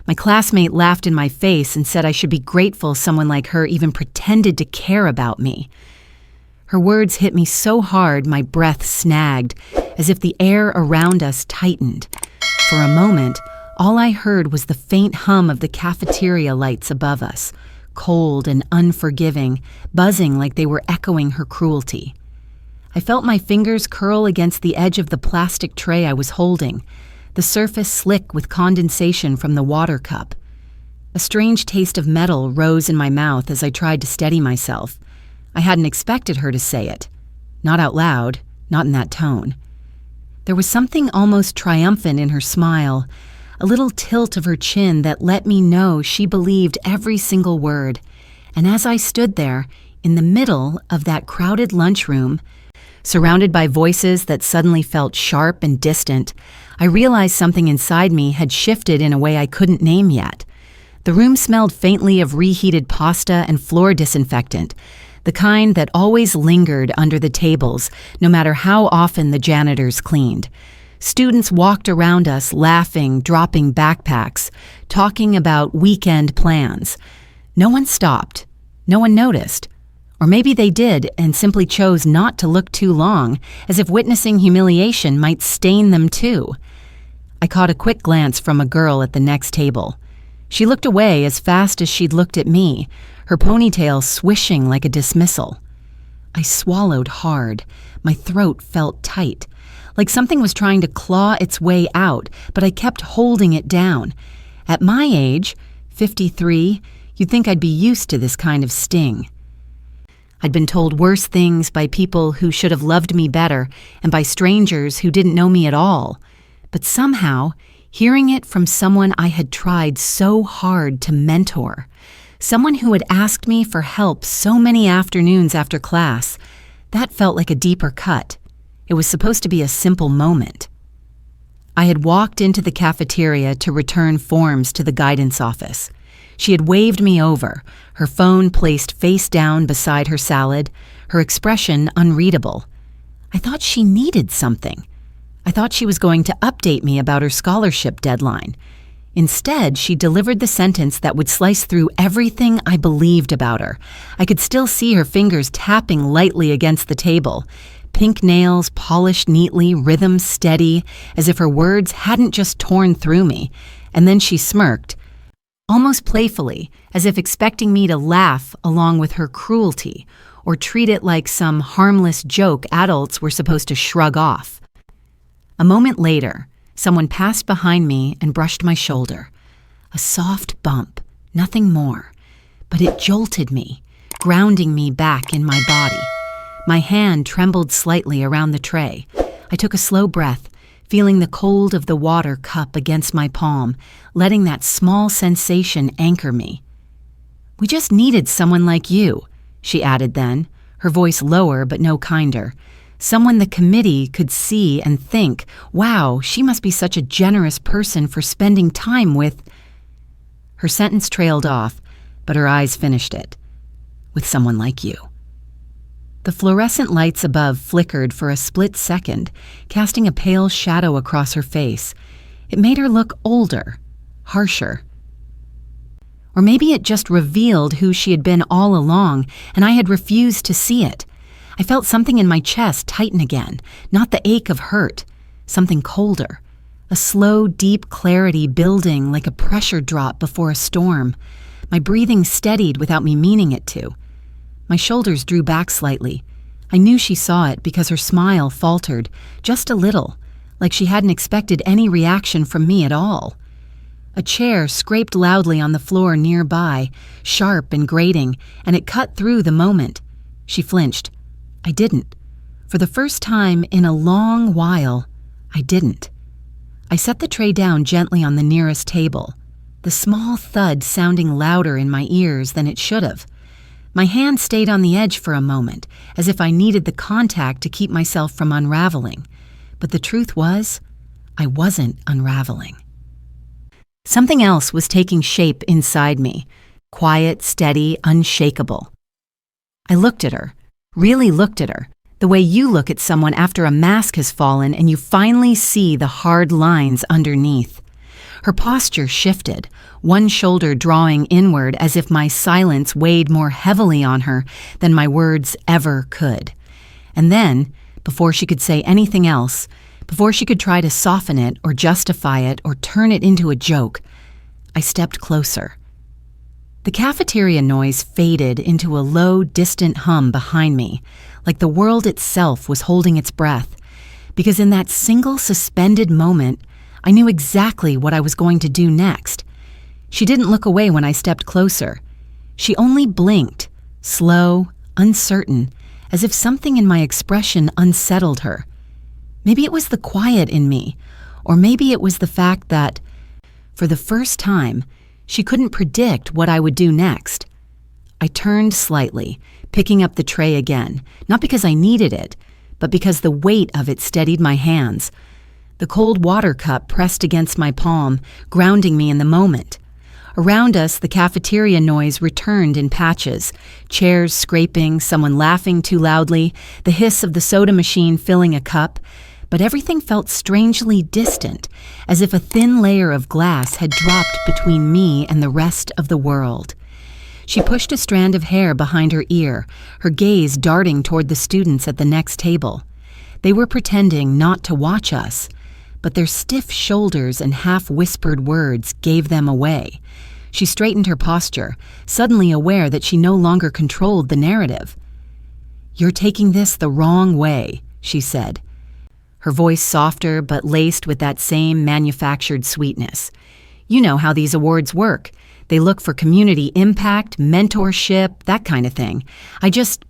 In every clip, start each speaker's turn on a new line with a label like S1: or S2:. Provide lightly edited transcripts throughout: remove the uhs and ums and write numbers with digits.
S1: My classmate laughed in my face and said I should be grateful someone like her even pretended to care about me. Her words hit me so hard my breath snagged, as if the air around us tightened. For a moment, all I heard was the faint hum of the cafeteria lights above us, cold and unforgiving, buzzing like they were echoing her cruelty. I felt my fingers curl against the edge of the plastic tray I was holding, the surface slick with condensation from the water cup. A strange taste of metal rose in my mouth as I tried to steady myself. I hadn't expected her to say it. Not out loud, not in that tone. There was something almost triumphant in her smile, a little tilt of her chin that let me know she believed every single word. And as I stood there, in the middle of that crowded lunchroom, surrounded by voices that suddenly felt sharp and distant, I realized something inside me had shifted in a way I couldn't name yet. The room smelled faintly of reheated pasta and floor disinfectant, the kind that always lingered under the tables, no matter how often the janitors cleaned. Students walked around us laughing, dropping backpacks, talking about weekend plans. No one stopped. No one noticed. Or maybe they did and simply chose not to look too long, as if witnessing humiliation might stain them too. I caught a quick glance from a girl at the next table. She looked away as fast as she'd looked at me, her ponytail swishing like a dismissal. I swallowed hard. My throat felt tight, like something was trying to claw its way out, but I kept holding it down. At my age, 53, you'd think I'd be used to this kind of sting. I'd been told worse things by people who should have loved me better and by strangers who didn't know me at all. But somehow, hearing it from someone I had tried so hard to mentor, someone who had asked me for help so many afternoons after class, that felt like a deeper cut. It was supposed to be a simple moment. I had walked into the cafeteria to return forms to the guidance office. She had waved me over, her phone placed face down beside her salad, her expression unreadable. I thought she needed something. I thought she was going to update me about her scholarship deadline. Instead, she delivered the sentence that would slice through everything I believed about her. I could still see her fingers tapping lightly against the table, pink nails polished neatly, rhythm steady, as if her words hadn't just torn through me. And then she smirked, almost playfully, as if expecting me to laugh along with her cruelty or treat it like some harmless joke adults were supposed to shrug off. A moment later, someone passed behind me and brushed my shoulder. A soft bump, nothing more, but it jolted me, grounding me back in my body. My hand trembled slightly around the tray. I took a slow breath, feeling the cold of the water cup against my palm, letting that small sensation anchor me. "We just needed someone like you," she added then, her voice lower but no kinder. Someone the committee could see and think, wow, she must be such a generous person for spending time with... Her sentence trailed off, but her eyes finished it. With someone like you. The fluorescent lights above flickered for a split second, casting a pale shadow across her face. It made her look older, harsher. Or maybe it just revealed who she had been all along, and I had refused to see it. I felt something in my chest tighten again, not the ache of hurt, something colder, a slow, deep clarity building like a pressure drop before a storm. My breathing steadied without me meaning it to. My shoulders drew back slightly. I knew she saw it because her smile faltered, just a little, like she hadn't expected any reaction from me at all. A chair scraped loudly on the floor nearby, sharp and grating, and it cut through the moment. She flinched. I didn't. For the first time in a long while, I didn't. I set the tray down gently on the nearest table, the small thud sounding louder in my ears than it should have. My hand stayed on the edge for a moment, as if I needed the contact to keep myself from unraveling. But the truth was, I wasn't unraveling. Something else was taking shape inside me, quiet, steady, unshakable. I looked at her. Really looked at her, the way you look at someone after a mask has fallen and you finally see the hard lines underneath. Her posture shifted, one shoulder drawing inward as if my silence weighed more heavily on her than my words ever could. And then, before she could say anything else, before she could try to soften it or justify it or turn it into a joke, I stepped closer. The cafeteria noise faded into a low, distant hum behind me, like the world itself was holding its breath, because in that single suspended moment, I knew exactly what I was going to do next. She didn't look away when I stepped closer. She only blinked, slow, uncertain, as if something in my expression unsettled her. Maybe it was the quiet in me, or maybe it was the fact that, for the first time, she couldn't predict what I would do next. I turned slightly, picking up the tray again, not because I needed it, but because the weight of it steadied my hands. The cold water cup pressed against my palm, grounding me in the moment. Around us, the cafeteria noise returned in patches, chairs scraping, someone laughing too loudly, the hiss of the soda machine filling a cup, but everything felt strangely distant, as if a thin layer of glass had dropped between me and the rest of the world. She pushed a strand of hair behind her ear, her gaze darting toward the students at the next table. They were pretending not to watch us, but their stiff shoulders and half-whispered words gave them away. She straightened her posture, suddenly aware that she no longer controlled the narrative. "You're taking this the wrong way," she said, her voice softer but laced with that same manufactured sweetness. "You know how these awards work. They look for community impact, mentorship, that kind of thing. I just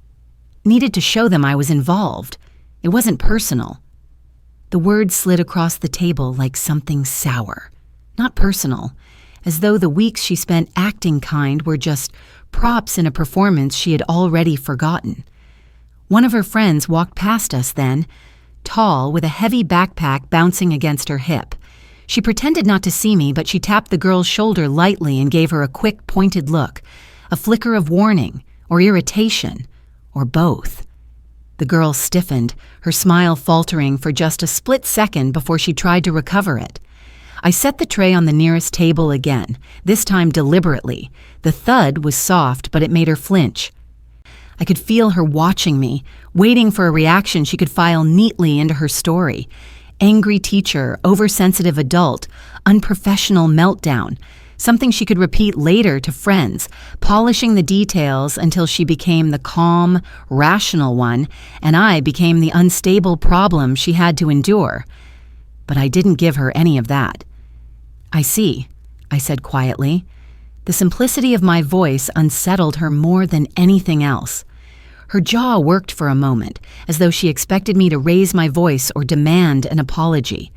S1: needed to show them I was involved. It wasn't personal." The words slid across the table like something sour. Not personal, as though the weeks she spent acting kind were just props in a performance she had already forgotten. One of her friends walked past us then, tall, with a heavy backpack bouncing against her hip. She pretended not to see me, but she tapped the girl's shoulder lightly and gave her a quick, pointed look, a flicker of warning, or irritation, or both. The girl stiffened, her smile faltering for just a split second before she tried to recover it. I set the tray on the nearest table again, this time deliberately. The thud was soft, but it made her flinch. I could feel her watching me, waiting for a reaction she could file neatly into her story. Angry teacher, oversensitive adult, unprofessional meltdown. Something she could repeat later to friends, polishing the details until she became the calm, rational one, and I became the unstable problem she had to endure. But I didn't give her any of that. "I see," I said quietly. The simplicity of my voice unsettled her more than anything else. Her jaw worked for a moment, as though she expected me to raise my voice or demand an apology.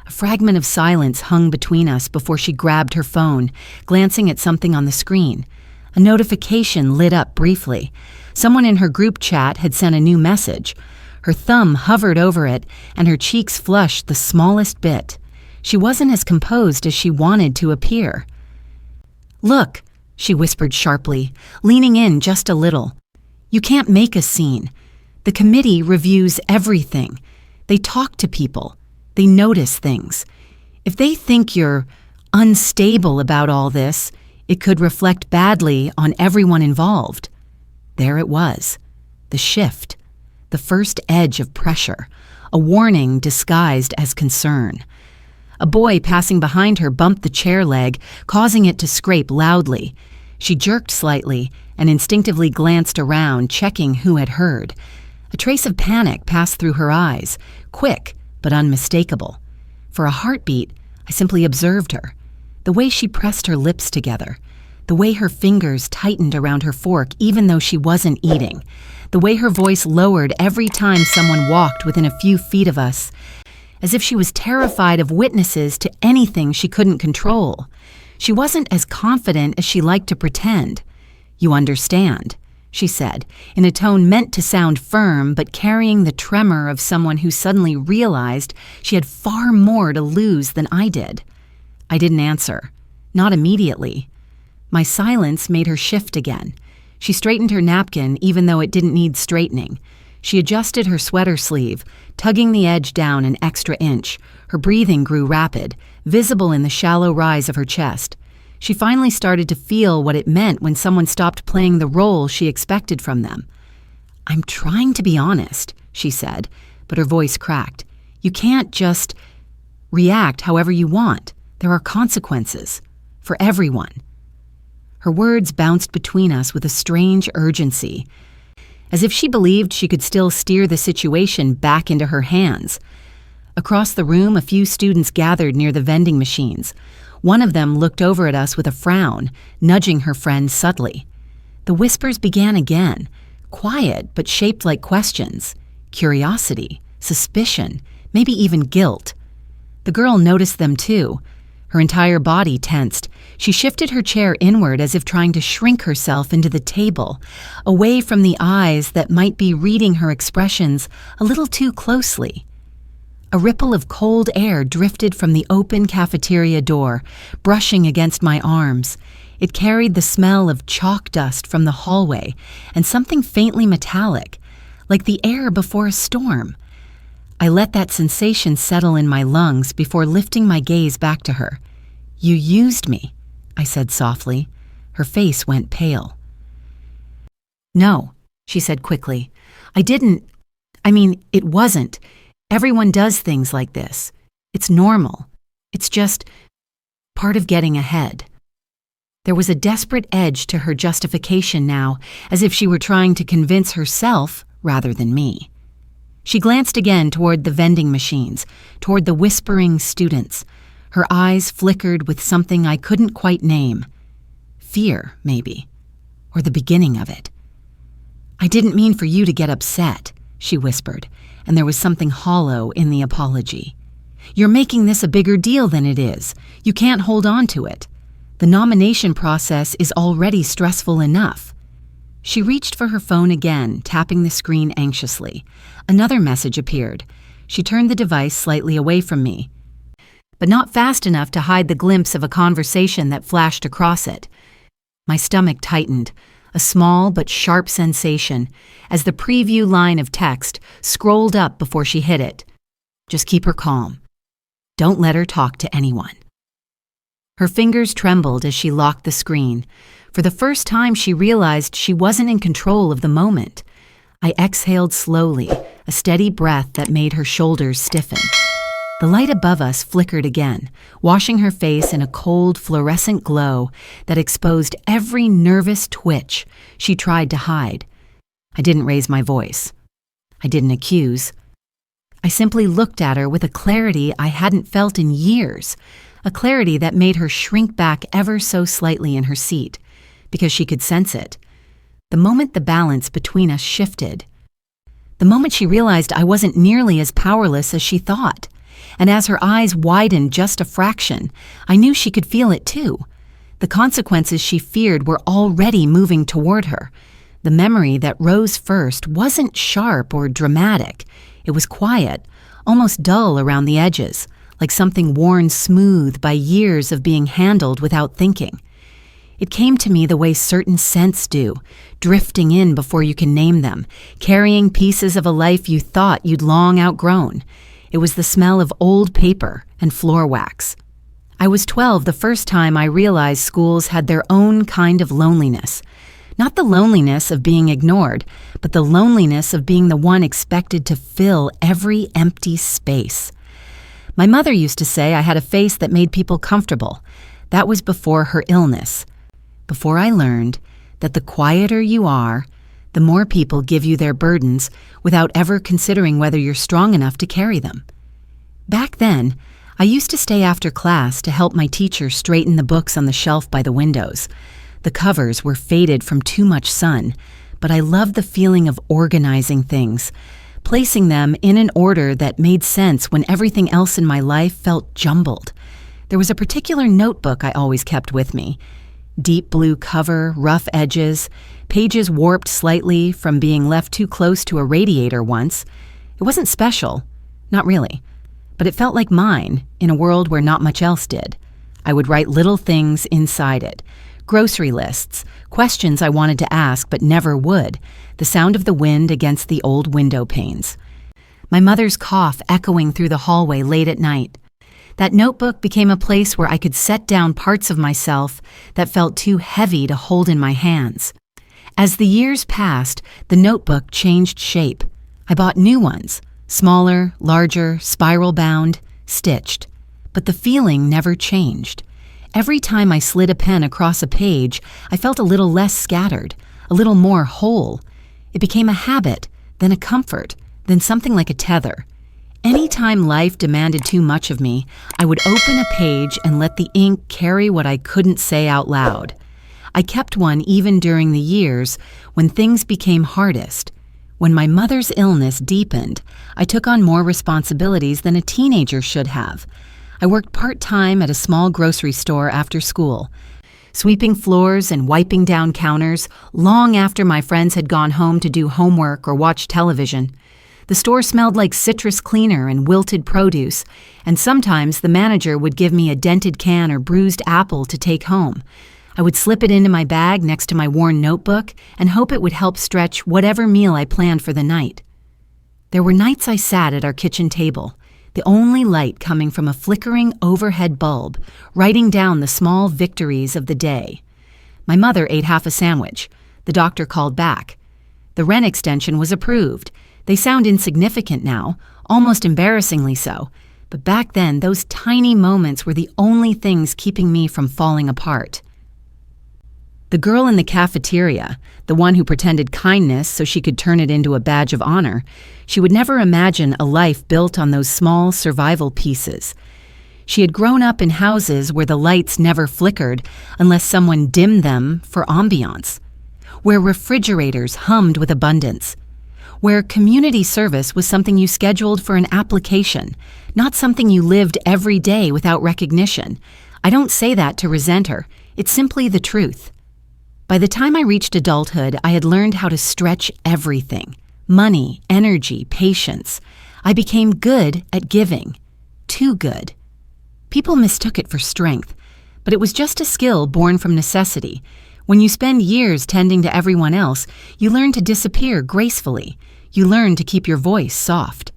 S1: A fragment of silence hung between us before she grabbed her phone, glancing at something on the screen. A notification lit up briefly. Someone in her group chat had sent a new message. Her thumb hovered over it, and her cheeks flushed the smallest bit. She wasn't as composed as she wanted to appear. "Look," she whispered sharply, leaning in just a little. "You can't make a scene. The committee reviews everything. They talk to people. They notice things. If they think you're unstable about all this, it could reflect badly on everyone involved." There it was. The shift. The first edge of pressure. A warning disguised as concern. A boy passing behind her bumped the chair leg, causing it to scrape loudly. She jerked slightly and instinctively glanced around, checking who had heard. A trace of panic passed through her eyes, quick but unmistakable. For a heartbeat, I simply observed her. The way she pressed her lips together. The way her fingers tightened around her fork even though she wasn't eating. The way her voice lowered every time someone walked within a few feet of us, as if she was terrified of witnesses to anything she couldn't control. She wasn't as confident as she liked to pretend. "You understand," she said, in a tone meant to sound firm but carrying the tremor of someone who suddenly realized she had far more to lose than I did. I didn't answer. Not immediately. My silence made her shift again. She straightened her napkin even though it didn't need straightening. She adjusted her sweater sleeve, tugging the edge down an extra inch. Her breathing grew rapid, visible in the shallow rise of her chest. She finally started to feel what it meant when someone stopped playing the role she expected from them. "I'm trying to be honest," she said, but her voice cracked. "You can't just react however you want. There are consequences. For everyone." Her words bounced between us with a strange urgency, as if she believed she could still steer the situation back into her hands. Across the room, a few students gathered near the vending machines. One of them looked over at us with a frown, nudging her friend subtly. The whispers began again, quiet but shaped like questions. Curiosity, suspicion, maybe even guilt. The girl noticed them too. Her entire body tensed. She shifted her chair inward as if trying to shrink herself into the table, away from the eyes that might be reading her expressions a little too closely. A ripple of cold air drifted from the open cafeteria door, brushing against my arms. It carried the smell of chalk dust from the hallway and something faintly metallic, like the air before a storm. I let that sensation settle in my lungs before lifting my gaze back to her. "You used me," I said softly. Her face went pale. "No," she said quickly. It wasn't. Everyone does things like this. It's normal. It's just part of getting ahead." There was a desperate edge to her justification now, as if she were trying to convince herself rather than me. She glanced again toward the vending machines, toward the whispering students. Her eyes flickered with something I couldn't quite name. Fear, maybe, or the beginning of it. "I didn't mean for you to get upset," she whispered, and there was something hollow in the apology. "You're making this a bigger deal than it is. You can't hold on to it. The nomination process is already stressful enough." She reached for her phone again, tapping the screen anxiously. Another message appeared. She turned the device slightly away from me, but not fast enough to hide the glimpse of a conversation that flashed across it. My stomach tightened, a small but sharp sensation, as the preview line of text scrolled up before she hit it. "Just keep her calm. Don't let her talk to anyone." Her fingers trembled as she locked the screen. For the first time, she realized she wasn't in control of the moment. I exhaled slowly, a steady breath that made her shoulders stiffen. The light above us flickered again, washing her face in a cold, fluorescent glow that exposed every nervous twitch she tried to hide. I didn't raise my voice. I didn't accuse. I simply looked at her with a clarity I hadn't felt in years, a clarity that made her shrink back ever so slightly in her seat, because she could sense it. The moment the balance between us shifted, the moment she realized I wasn't nearly as powerless as she thought, and as her eyes widened just a fraction, I knew she could feel it too. The consequences she feared were already moving toward her. The memory that rose first wasn't sharp or dramatic. It was quiet, almost dull around the edges, like something worn smooth by years of being handled without thinking. It came to me the way certain scents do, drifting in before you can name them, carrying pieces of a life you thought you'd long outgrown. It was the smell of old paper and floor wax. I was 12 the first time I realized schools had their own kind of loneliness. Not the loneliness of being ignored, but the loneliness of being the one expected to fill every empty space. My mother used to say I had a face that made people comfortable. That was before her illness. Before I learned that the quieter you are, the more people give you their burdens without ever considering whether you're strong enough to carry them. Back then, I used to stay after class to help my teacher straighten the books on the shelf by the windows. The covers were faded from too much sun, but I loved the feeling of organizing things, placing them in an order that made sense when everything else in my life felt jumbled. There was a particular notebook I always kept with me. Deep blue cover, rough edges, pages warped slightly from being left too close to a radiator once. It wasn't special, not really, but it felt like mine in a world where not much else did. I would write little things inside it. Grocery lists, questions I wanted to ask but never would, the sound of the wind against the old window panes. My mother's cough echoing through the hallway late at night. That notebook became a place where I could set down parts of myself that felt too heavy to hold in my hands. As the years passed, the notebook changed shape. I bought new ones, smaller, larger, spiral-bound, stitched. But the feeling never changed. Every time I slid a pen across a page, I felt a little less scattered, a little more whole. It became a habit, then a comfort, then something like a tether. Anytime life demanded too much of me, I would open a page and let the ink carry what I couldn't say out loud. I kept one even during the years when things became hardest. When my mother's illness deepened, I took on more responsibilities than a teenager should have. I worked part-time at a small grocery store after school, sweeping floors and wiping down counters long after my friends had gone home to do homework or watch television. The store smelled like citrus cleaner and wilted produce, and sometimes the manager would give me a dented can or bruised apple to take home. I would slip it into my bag next to my worn notebook and hope it would help stretch whatever meal I planned for the night. There were nights I sat at our kitchen table, the only light coming from a flickering overhead bulb, writing down the small victories of the day. My mother ate half a sandwich. The doctor called back. The rent extension was approved. They sound insignificant now, almost embarrassingly so, but back then those tiny moments were the only things keeping me from falling apart. The girl in the cafeteria, the one who pretended kindness so she could turn it into a badge of honor, she would never imagine a life built on those small survival pieces. She had grown up in houses where the lights never flickered unless someone dimmed them for ambiance, where refrigerators hummed with abundance, where community service was something you scheduled for an application, not something you lived every day without recognition. I don't say that to resent her. It's simply the truth. By the time I reached adulthood, I had learned how to stretch everything: money, energy, patience. I became good at giving. Too good. People mistook it for strength, but it was just a skill born from necessity. When you spend years tending to everyone else, you learn to disappear gracefully. You learn to keep your voice soft.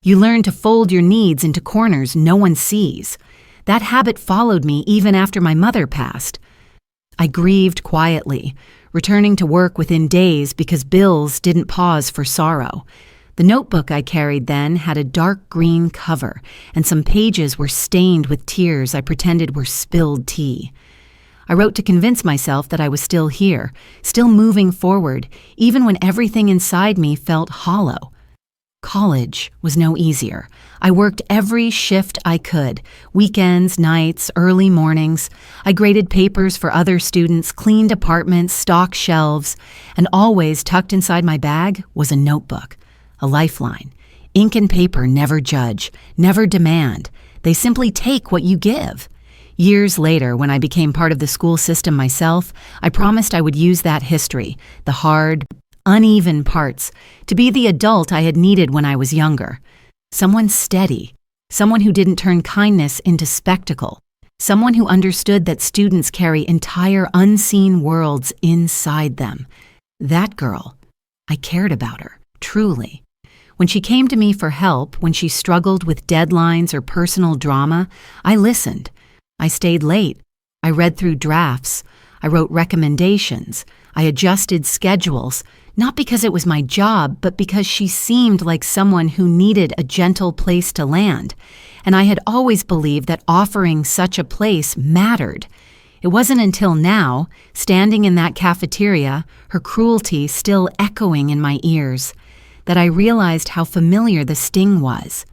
S1: You learn to fold your needs into corners no one sees. That habit followed me even after my mother passed. I grieved quietly, returning to work within days because bills didn't pause for sorrow. The notebook I carried then had a dark green cover, and some pages were stained with tears I pretended were spilled tea. I wrote to convince myself that I was still here, still moving forward, even when everything inside me felt hollow. College was no easier. I worked every shift I could, weekends, nights, early mornings. I graded papers for other students, cleaned apartments, stocked shelves, and always tucked inside my bag was a notebook, a lifeline. Ink and paper never judge, never demand. They simply take what you give. Years later, when I became part of the school system myself, I promised I would use that history, the hard, uneven parts, to be the adult I had needed when I was younger. Someone steady, someone who didn't turn kindness into spectacle, someone who understood that students carry entire unseen worlds inside them. That girl, I cared about her, truly. When she came to me for help, when she struggled with deadlines or personal drama, I listened. I stayed late. I read through drafts. I wrote recommendations. I adjusted schedules, not because it was my job, but because she seemed like someone who needed a gentle place to land. And I had always believed that offering such a place mattered. It wasn't until now, standing in that cafeteria, her cruelty still echoing in my ears, that I realized how familiar the sting was.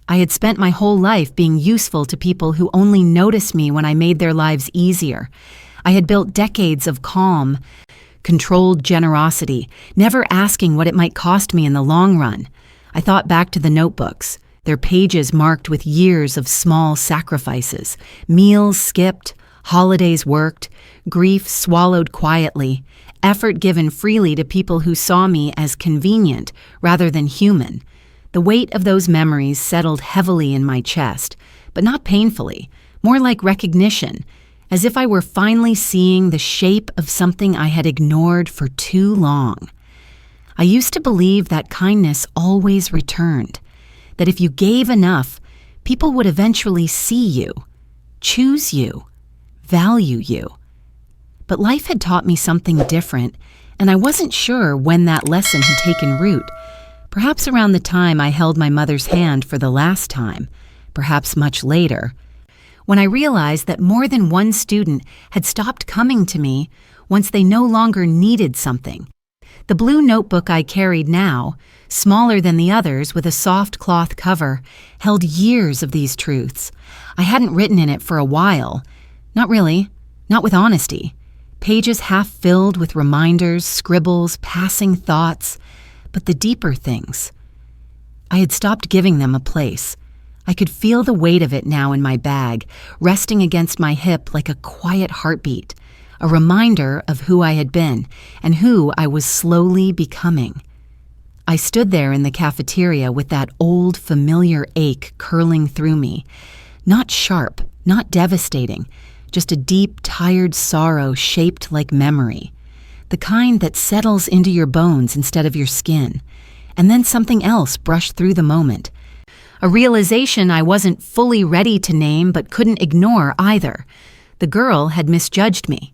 S1: I had spent my whole life being useful to people who only noticed me when I made their lives easier. I had built decades of calm, controlled generosity, never asking what it might cost me in the long run. I thought back to the notebooks, their pages marked with years of small sacrifices, meals skipped, holidays worked, grief swallowed quietly, effort given freely to people who saw me as convenient rather than human. The weight of those memories settled heavily in my chest, but not painfully, more like recognition, as if I were finally seeing the shape of something I had ignored for too long. I used to believe that kindness always returned, that if you gave enough, people would eventually see you, choose you, value you. But life had taught me something different, and I wasn't sure when that lesson had taken root. Perhaps around the time I held my mother's hand for the last time, perhaps much later, when I realized that more than one student had stopped coming to me once they no longer needed something. The blue notebook I carried now, smaller than the others with a soft cloth cover, held years of these truths. I hadn't written in it for a while. Not really, not with honesty. Pages half filled with reminders, scribbles, passing thoughts, but the deeper things. I had stopped giving them a place. I could feel the weight of it now in my bag, resting against my hip like a quiet heartbeat, a reminder of who I had been and who I was slowly becoming. I stood there in the cafeteria with that old, familiar ache curling through me. Not sharp, not devastating, just a deep, tired sorrow shaped like memory. The kind that settles into your bones instead of your skin. And then something else brushed through the moment. A realization I wasn't fully ready to name but couldn't ignore either. The girl had misjudged me.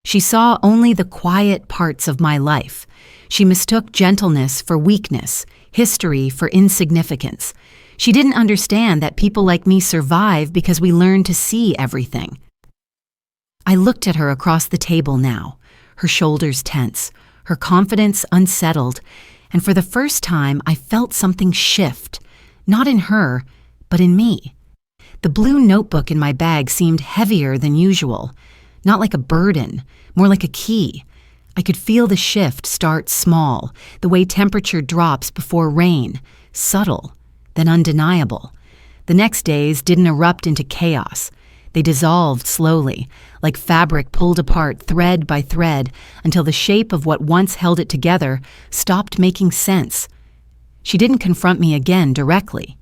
S1: She saw only the quiet parts of my life. She mistook gentleness for weakness, history for insignificance. She didn't understand that people like me survive because we learn to see everything. I looked at her across the table now, her shoulders tense, her confidence unsettled, and for the first time I felt something shift, not in her, but in me. The blue notebook in my bag seemed heavier than usual, not like a burden, more like a key. I could feel the shift start small, the way temperature drops before rain, subtle, then undeniable. The next days didn't erupt into chaos. They dissolved slowly, like fabric pulled apart thread by thread until the shape of what once held it together stopped making sense. She didn't confront me again directly.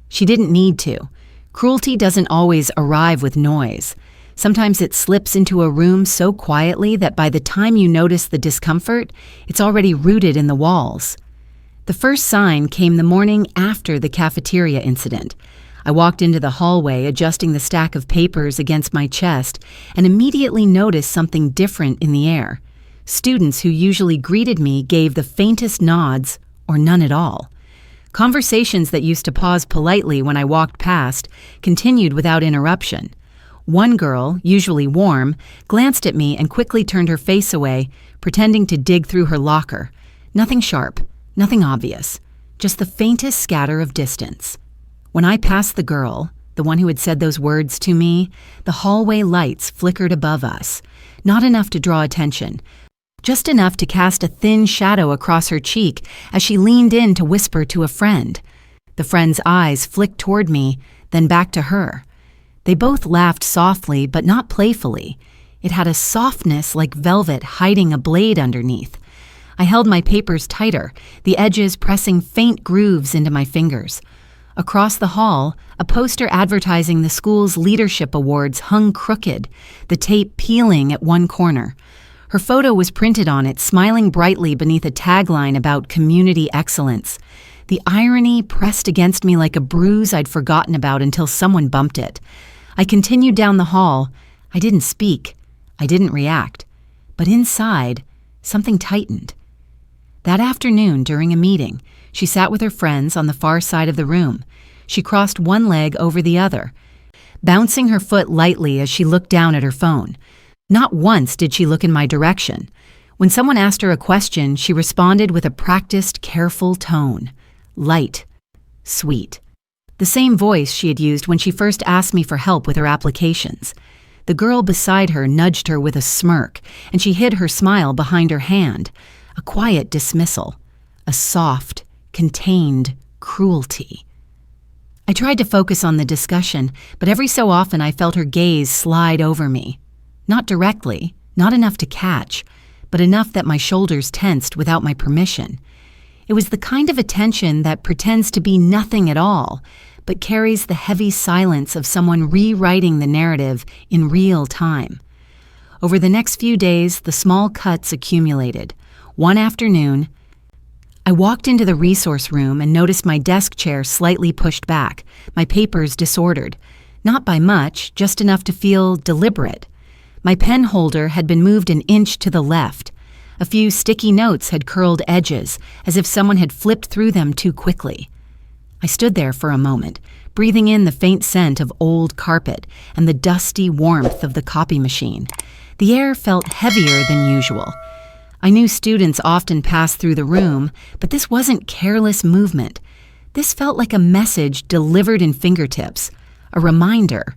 S1: She didn't need to. Cruelty doesn't always arrive with noise. Sometimes it slips into a room so quietly that by the time you notice the discomfort, it's already rooted in the walls. The first sign came the morning after the cafeteria incident. I walked into the hallway, adjusting the stack of papers against my chest, and immediately noticed something different in the air. Students who usually greeted me gave the faintest nods or none at all. Conversations that used to pause politely when I walked past continued without interruption. One girl, usually warm, glanced at me and quickly turned her face away, pretending to dig through her locker. Nothing sharp, nothing obvious, just the faintest scatter of distance. When I passed the girl, the one who had said those words to me, the hallway lights flickered above us, not enough to draw attention, just enough to cast a thin shadow across her cheek as she leaned in to whisper to a friend. The friend's eyes flicked toward me, then back to her. They both laughed softly, but not playfully. It had a softness like velvet hiding a blade underneath. I held my papers tighter, the edges pressing faint grooves into my fingers. Across the hall, a poster advertising the school's leadership awards hung crooked, the tape peeling at one corner. Her photo was printed on it, smiling brightly beneath a tagline about community excellence. The irony pressed against me like a bruise I'd forgotten about until someone bumped it. I continued down the hall. I didn't speak. I didn't react. But inside, something tightened. That afternoon, during a meeting, she sat with her friends on the far side of the room. She crossed one leg over the other, bouncing her foot lightly as she looked down at her phone. Not once did she look in my direction. When someone asked her a question, she responded with a practiced, careful tone. Light. Sweet. The same voice she had used when she first asked me for help with her applications. The girl beside her nudged her with a smirk, and she hid her smile behind her hand. A quiet dismissal. A soft, contained cruelty. I tried to focus on the discussion, but every so often I felt her gaze slide over me. Not directly, not enough to catch, but enough that my shoulders tensed without my permission. It was the kind of attention that pretends to be nothing at all, but carries the heavy silence of someone rewriting the narrative in real time. Over the next few days, the small cuts accumulated. One afternoon, I walked into the resource room and noticed my desk chair slightly pushed back, my papers disordered. Not by much, just enough to feel deliberate. My pen holder had been moved an inch to the left. A few sticky notes had curled edges, as if someone had flipped through them too quickly. I stood there for a moment, breathing in the faint scent of old carpet and the dusty warmth of the copy machine. The air felt heavier than usual. I knew students often passed through the room, but this wasn't careless movement. This felt like a message delivered in fingertips, a reminder: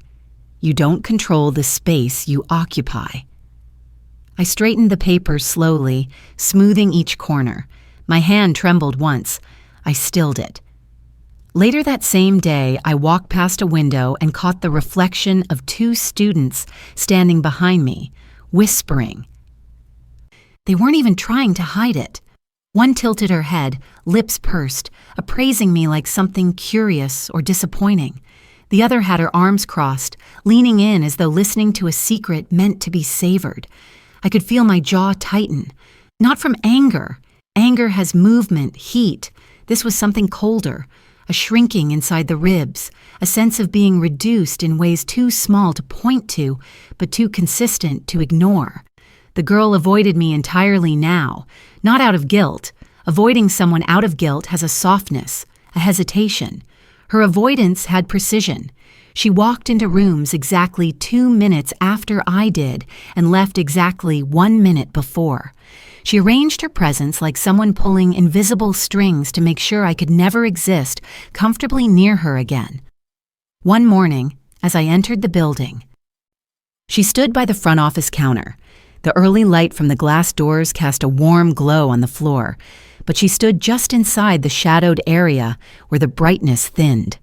S1: you don't control the space you occupy. I straightened the paper slowly, smoothing each corner. My hand trembled once. I stilled it. Later that same day, I walked past a window and caught the reflection of two students standing behind me, whispering. They weren't even trying to hide it. One tilted her head, lips pursed, appraising me like something curious or disappointing. The other had her arms crossed, leaning in as though listening to a secret meant to be savored. I could feel my jaw tighten. Not from anger. Anger has movement, heat. This was something colder, a shrinking inside the ribs, a sense of being reduced in ways too small to point to, but too consistent to ignore. The girl avoided me entirely now, not out of guilt. Avoiding someone out of guilt has a softness, a hesitation. Her avoidance had precision. She walked into rooms exactly 2 minutes after I did and left exactly 1 minute before. She arranged her presence like someone pulling invisible strings to make sure I could never exist comfortably near her again. One morning, as I entered the building, she stood by the front office counter. The early light from the glass doors cast a warm glow on the floor, but she stood just inside the shadowed area where the brightness thinned.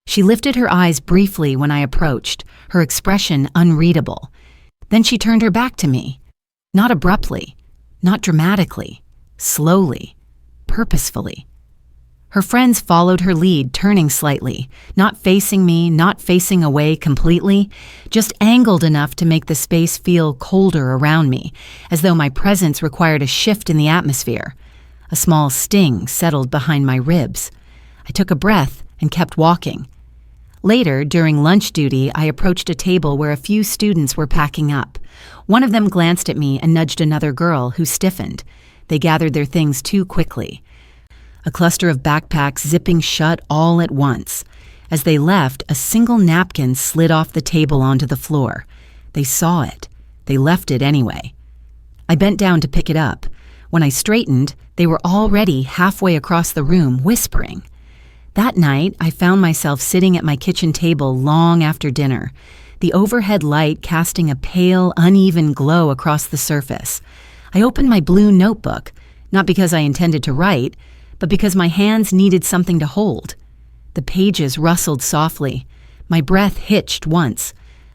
S1: She lifted her eyes briefly when I approached, her expression unreadable. Then she turned her back to me. Not abruptly, not dramatically, slowly, purposefully. Her friends followed her lead, turning slightly, not facing me, not facing away completely, just angled enough to make the space feel colder around me, as though my presence required a shift in the atmosphere. A small sting settled behind my ribs. I took a breath and kept walking. Later, during lunch duty, I approached a table where a few students were packing up. One of them glanced at me and nudged another girl, who stiffened. They gathered their things too quickly. A cluster of backpacks zipping shut all at once. As they left, a single napkin slid off the table onto the floor. They saw it. They left it anyway. I bent down to pick it up. When I straightened, they were already halfway across the room, whispering. That night, I found myself sitting at my kitchen table long after dinner, the overhead light casting a pale, uneven glow across the surface. I opened my blue notebook, not because I intended to write, but because my hands needed something to hold. The pages rustled softly. My breath hitched once,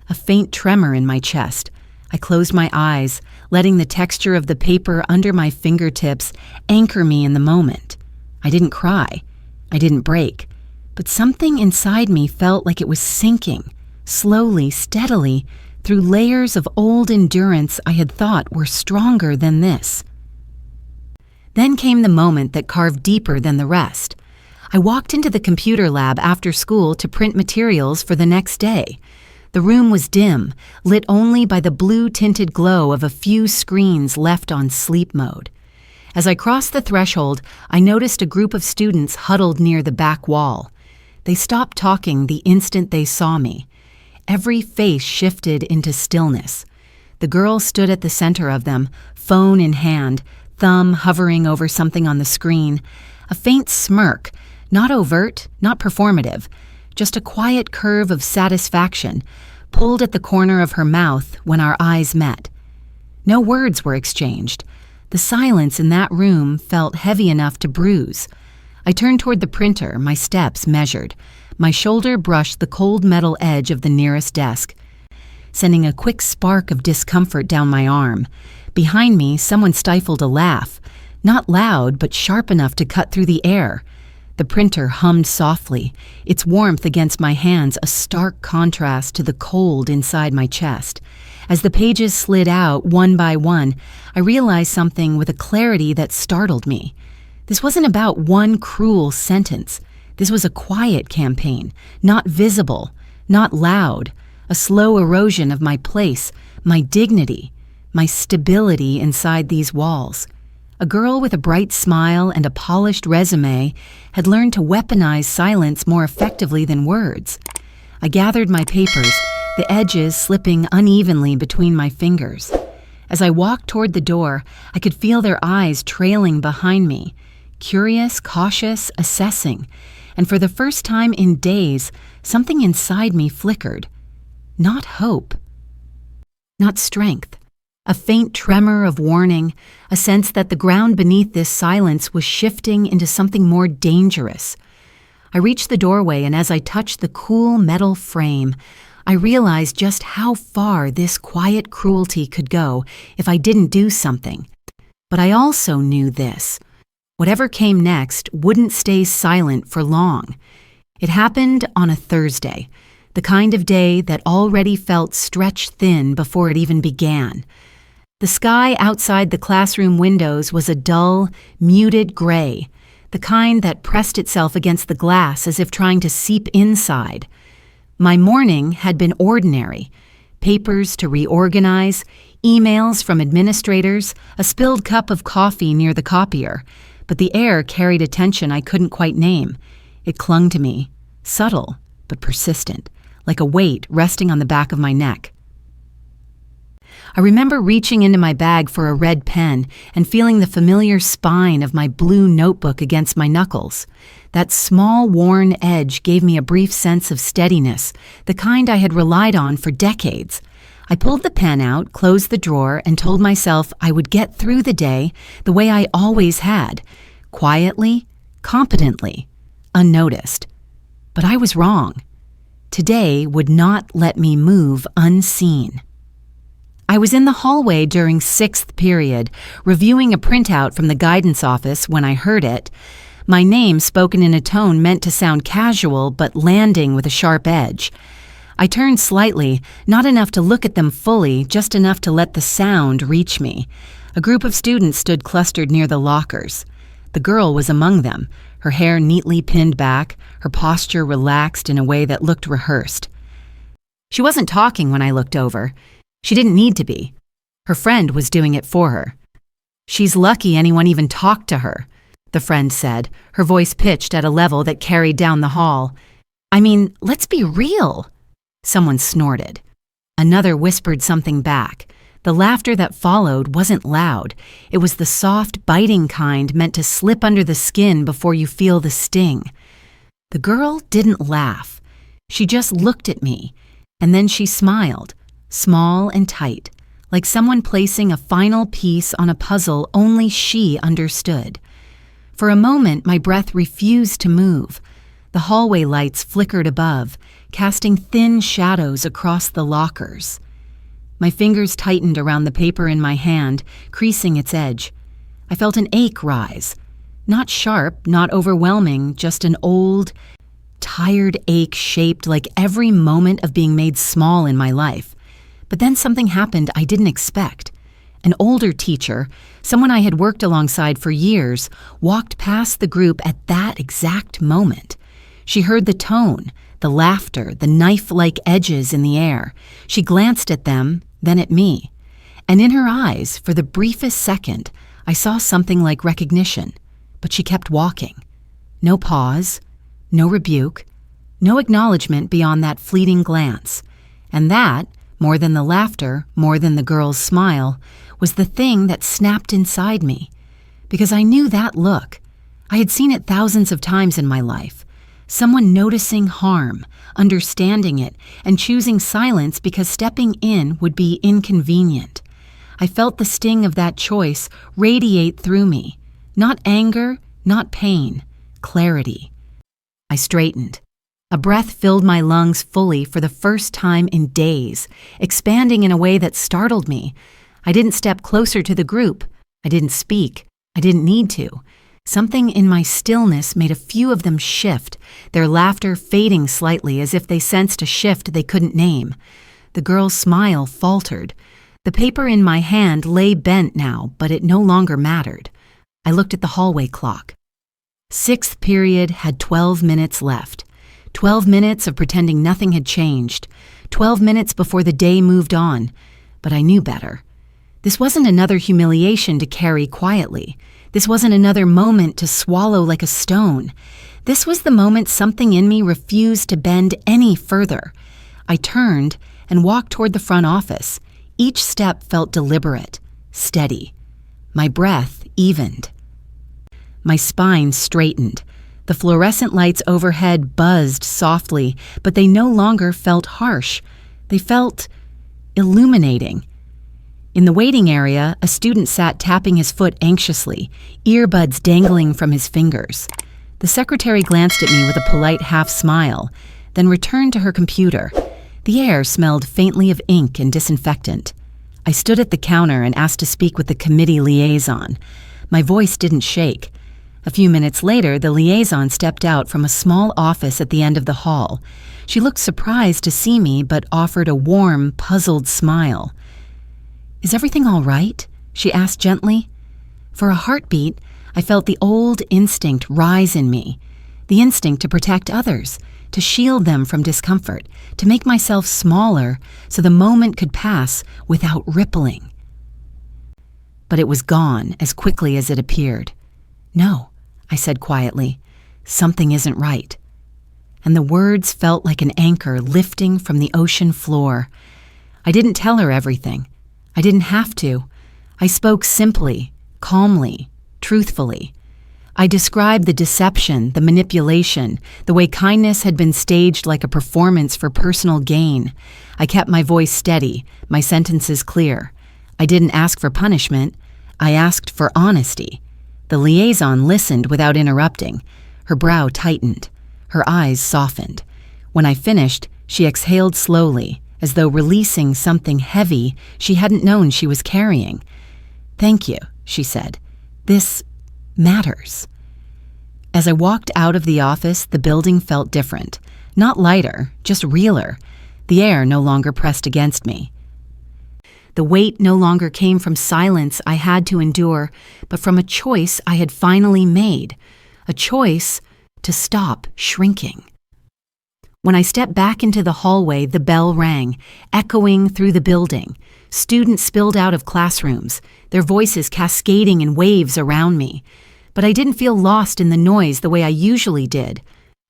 S1: a faint tremor in my chest. I closed my eyes, letting the texture of the paper under my fingertips anchor me in the moment. I didn't cry. I didn't break. But something inside me felt like it was sinking, slowly, steadily, through layers of old endurance I had thought were stronger than this. Then came the moment that carved deeper than the rest. I walked into the computer lab after school to print materials for the next day. The room was dim, lit only by the blue-tinted glow of a few screens left on sleep mode. As I crossed the threshold, I noticed a group of students huddled near the back wall. They stopped talking the instant they saw me. Every face shifted into stillness. The girl stood at the center of them, phone in hand, thumb hovering over something on the screen. A faint smirk, not overt, not performative, just a quiet curve of satisfaction, pulled at the corner of her mouth when our eyes met. No words were exchanged. The silence in that room felt heavy enough to bruise. I turned toward the printer, my steps measured. My shoulder brushed the cold metal edge of the nearest desk, sending a quick spark of discomfort down my arm. Behind me, someone stifled a laugh, not loud, but sharp enough to cut through the air. The printer hummed softly, its warmth against my hands a stark contrast to the cold inside my chest. As the pages slid out one by one, I realized something with a clarity that startled me. This wasn't about one cruel sentence. This was a quiet campaign, not visible, not loud, a slow erosion of my place, my dignity, my stability inside these walls. A girl with a bright smile and a polished resume had learned to weaponize silence more effectively than words. I gathered my papers, the edges slipping unevenly between my fingers. As I walked toward the door, I could feel their eyes trailing behind me, curious, cautious, assessing, and for the first time in days, something inside me flickered. Not hope. Not strength. A faint tremor of warning, a sense that the ground beneath this silence was shifting into something more dangerous. I reached the doorway, and as I touched the cool metal frame, I realized just how far this quiet cruelty could go if I didn't do something. But I also knew this. Whatever came next wouldn't stay silent for long. It happened on a Thursday, the kind of day that already felt stretched thin before it even began. The sky outside the classroom windows was a dull, muted gray, the kind that pressed itself against the glass as if trying to seep inside. My morning had been ordinary. Papers to reorganize, emails from administrators, a spilled cup of coffee near the copier. But the air carried a tension I couldn't quite name. It clung to me, subtle but persistent, like a weight resting on the back of my neck. I remember reaching into my bag for a red pen and feeling the familiar spine of my blue notebook against my knuckles. That small, worn edge gave me a brief sense of steadiness, the kind I had relied on for decades. I pulled the pen out, closed the drawer, and told myself I would get through the day the way I always had, quietly, competently, unnoticed. But I was wrong. Today would not let me move unseen. I was in the hallway during 6th period, reviewing a printout from the guidance office when I heard it. My name spoken in a tone meant to sound casual but landing with a sharp edge. I turned slightly, not enough to look at them fully, just enough to let the sound reach me. A group of students stood clustered near the lockers. The girl was among them, her hair neatly pinned back, her posture relaxed in a way that looked rehearsed. She wasn't talking when I looked over. She didn't need to be. Her friend was doing it for her. "She's lucky anyone even talked to her," the friend said, her voice pitched at a level that carried down the hall. "I mean, let's be real." Someone snorted. Another whispered something back. The laughter that followed wasn't loud. It was the soft, biting kind meant to slip under the skin before you feel the sting. The girl didn't laugh. She just looked at me, and then she smiled, small and tight, like someone placing a final piece on a puzzle only she understood. For a moment, my breath refused to move. The hallway lights flickered above, casting thin shadows across the lockers. My fingers tightened around the paper in my hand, creasing its edge. I felt an ache rise. Not sharp, not overwhelming, just an old, tired ache shaped like every moment of being made small in my life. But then something happened I didn't expect. An older teacher, someone I had worked alongside for years, walked past the group at that exact moment. She heard the tone, the laughter, the knife-like edges in the air. She glanced at them, then at me. And in her eyes, for the briefest second, I saw something like recognition. But she kept walking. No pause, no rebuke, no acknowledgement beyond that fleeting glance. And that, more than the laughter, more than the girl's smile, was the thing that snapped inside me. Because I knew that look. I had seen it thousands of times in my life. Someone noticing harm, understanding it, and choosing silence because stepping in would be inconvenient. I felt the sting of that choice radiate through me. Not anger, not pain, clarity. I straightened. A breath filled my lungs fully for the first time in days, expanding in a way that startled me. I didn't step closer to the group. I didn't speak. I didn't need to. Something in my stillness made a few of them shift, their laughter fading slightly as if they sensed a shift they couldn't name. The girl's smile faltered. The paper in my hand lay bent now, but it no longer mattered. I looked at the hallway clock. Sixth period had 12 minutes left. 12 minutes of pretending nothing had changed. 12 minutes before the day moved on. But I knew better. This wasn't another humiliation to carry quietly. This wasn't another moment to swallow like a stone. This was the moment something in me refused to bend any further. I turned and walked toward the front office. Each step felt deliberate, steady. My breath evened. My spine straightened. The fluorescent lights overhead buzzed softly, but they no longer felt harsh. They felt illuminating. In the waiting area, a student sat tapping his foot anxiously, earbuds dangling from his fingers. The secretary glanced at me with a polite half-smile, then returned to her computer. The air smelled faintly of ink and disinfectant. I stood at the counter and asked to speak with the committee liaison. My voice didn't shake. A few minutes later, the liaison stepped out from a small office at the end of the hall. She looked surprised to see me, but offered a warm, puzzled smile. "Is everything all right?" she asked gently. For a heartbeat, I felt the old instinct rise in me. The instinct to protect others, to shield them from discomfort, to make myself smaller so the moment could pass without rippling. But it was gone as quickly as it appeared. "No," I said quietly, "something isn't right." And the words felt like an anchor lifting from the ocean floor. I didn't tell her everything. I didn't have to. I spoke simply, calmly, truthfully. I described the deception, the manipulation, the way kindness had been staged like a performance for personal gain. I kept my voice steady, my sentences clear. I didn't ask for punishment. I asked for honesty. The liaison listened without interrupting. Her brow tightened. Her eyes softened. When I finished, she exhaled slowly, as though releasing something heavy she hadn't known she was carrying. "Thank you," she said. "This matters." As I walked out of the office, the building felt different. Not lighter, just realer. The air no longer pressed against me. The weight no longer came from silence I had to endure, but from a choice I had finally made. A choice to stop shrinking. When I stepped back into the hallway, the bell rang, echoing through the building. Students spilled out of classrooms, their voices cascading in waves around me. But I didn't feel lost in the noise the way I usually did.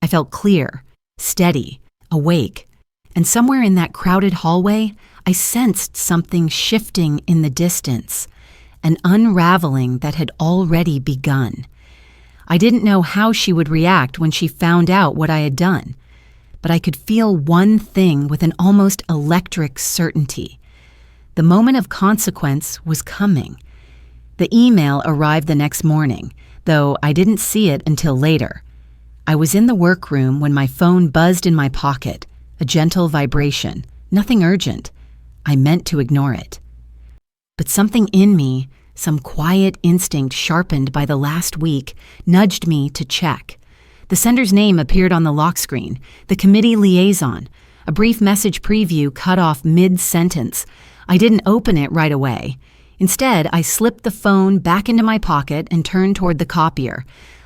S1: I felt clear, steady, awake. And somewhere in that crowded hallway, I sensed something shifting in the distance, an unraveling that had already begun. I didn't know how she would react when she found out what I had done, but I could feel one thing with an almost electric certainty. The moment of consequence was coming. The email arrived the next morning, though I didn't see it until later. I was in the workroom when my phone buzzed in my pocket, a gentle vibration, nothing urgent. I meant to ignore it. But something in me, some quiet instinct sharpened by the last week, nudged me to check. The sender's name appeared on the lock screen, the committee liaison. A brief message preview cut off mid-sentence. I didn't open it right away. Instead, I slipped the phone back into my pocket and turned toward the copier,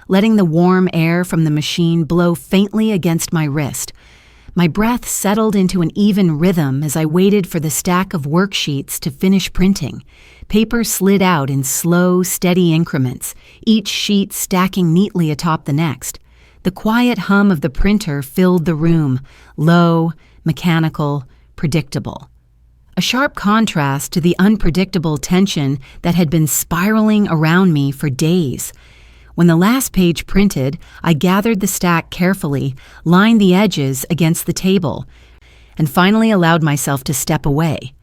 S1: letting the warm air from the machine blow faintly against my wrist. My breath settled into an even rhythm as I waited for the stack of worksheets to finish printing. Paper slid out in slow, steady increments, each sheet stacking neatly atop the next. The quiet hum of the printer filled the room, low, mechanical, predictable. A sharp contrast to the unpredictable tension that had been spiraling around me for days. When the last page printed, I gathered the stack carefully, lined the edges against the table, and finally allowed myself to step away.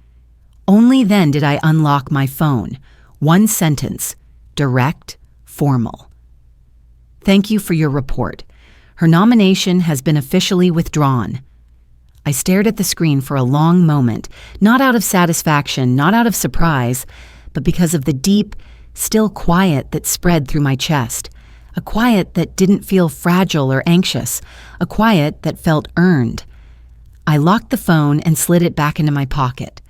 S1: Only then did I unlock my phone. One sentence, direct, formal. "Thank you for your report. Her nomination has been officially withdrawn." I stared at the screen for a long moment, not out of satisfaction, not out of surprise, but because of the deep, still quiet that spread through my chest. A quiet that didn't feel fragile or anxious, a quiet that felt earned. I locked the phone and slid it back into my pocket.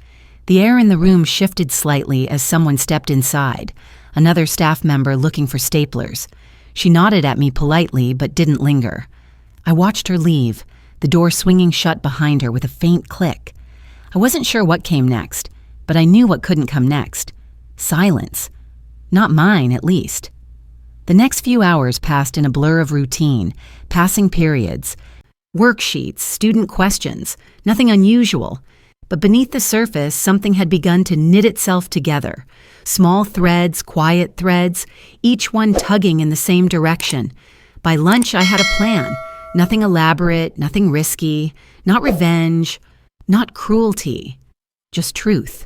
S1: The air in the room shifted slightly as someone stepped inside. another staff member looking for staplers. She nodded at me politely but didn't linger. I watched her leave, the door swinging shut behind her with a faint click. I wasn't sure what came next, but I knew what couldn't come next. Silence. Not mine, at least. The next few hours passed in a blur of routine, passing periods, worksheets, student questions, nothing unusual. But beneath the surface, something had begun to knit itself together. Small threads, quiet threads, each one tugging in the same direction. By lunch, I had a plan. Nothing elaborate, nothing risky, not revenge, not cruelty, just truth.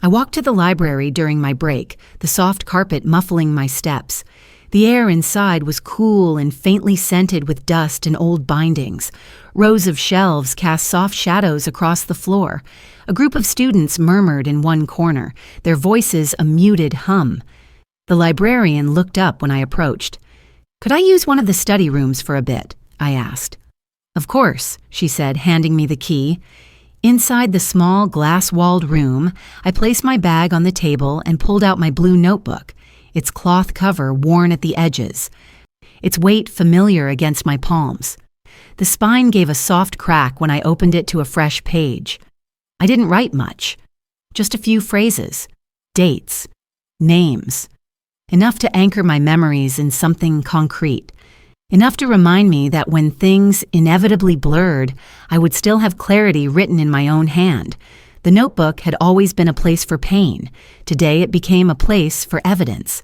S1: I walked to the library during my break, the soft carpet muffling my steps. The air inside was cool and faintly scented with dust and old bindings. Rows of shelves cast soft shadows across the floor. A group of students murmured in one corner, their voices a muted hum. The librarian looked up when I approached. "Could I use one of the study rooms for a bit?" I asked. "Of course," she said, handing me the key. Inside the small glass-walled room, I placed my bag on the table and pulled out my blue notebook, its cloth cover worn at the edges, its weight familiar against my palms. The spine gave a soft crack when I opened it to a fresh page. I didn't write much, just a few phrases, dates, names, enough to anchor my memories in something concrete. Enough to remind me that when things inevitably blurred, I would still have clarity written in my own hand. The notebook had always been a place for pain. Today it became a place for evidence.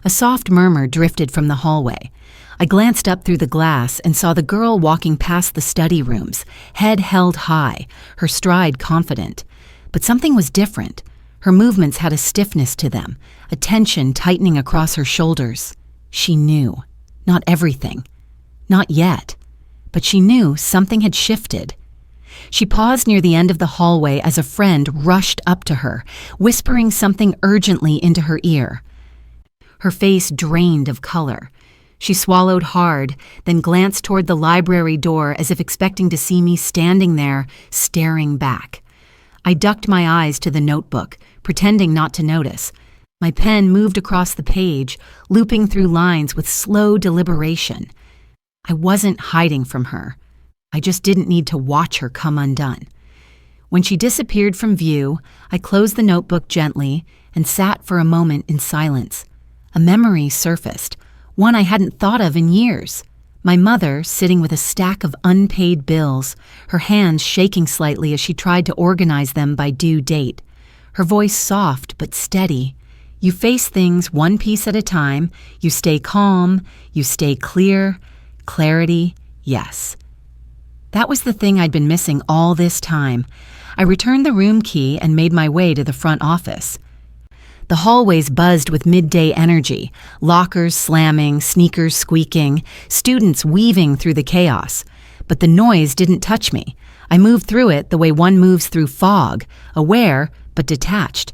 S1: A soft murmur drifted from the hallway. I glanced up through the glass and saw the girl walking past the study rooms, head held high, her stride confident. But something was different. Her movements had a stiffness to them, a tension tightening across her shoulders. She knew. Not everything. Not yet. But she knew something had shifted. She paused near the end of the hallway as a friend rushed up to her, whispering something urgently into her ear. Her face drained of color. She swallowed hard, then glanced toward the library door as if expecting to see me standing there, staring back. I ducked my eyes to the notebook, pretending not to notice. My pen moved across the page, looping through lines with slow deliberation. I wasn't hiding from her. I just didn't need to watch her come undone. When she disappeared from view, I closed the notebook gently and sat for a moment in silence. A memory surfaced, one I hadn't thought of in years. My mother sitting with a stack of unpaid bills, her hands shaking slightly as she tried to organize them by due date. Her voice soft but steady. You face things one piece at a time, you stay calm, you stay clear. Clarity, yes. That was the thing I'd been missing all this time. I returned the room key and made my way to the front office. The hallways buzzed with midday energy, lockers slamming, sneakers squeaking, students weaving through the chaos. But the noise didn't touch me. I moved through it the way one moves through fog, aware but detached.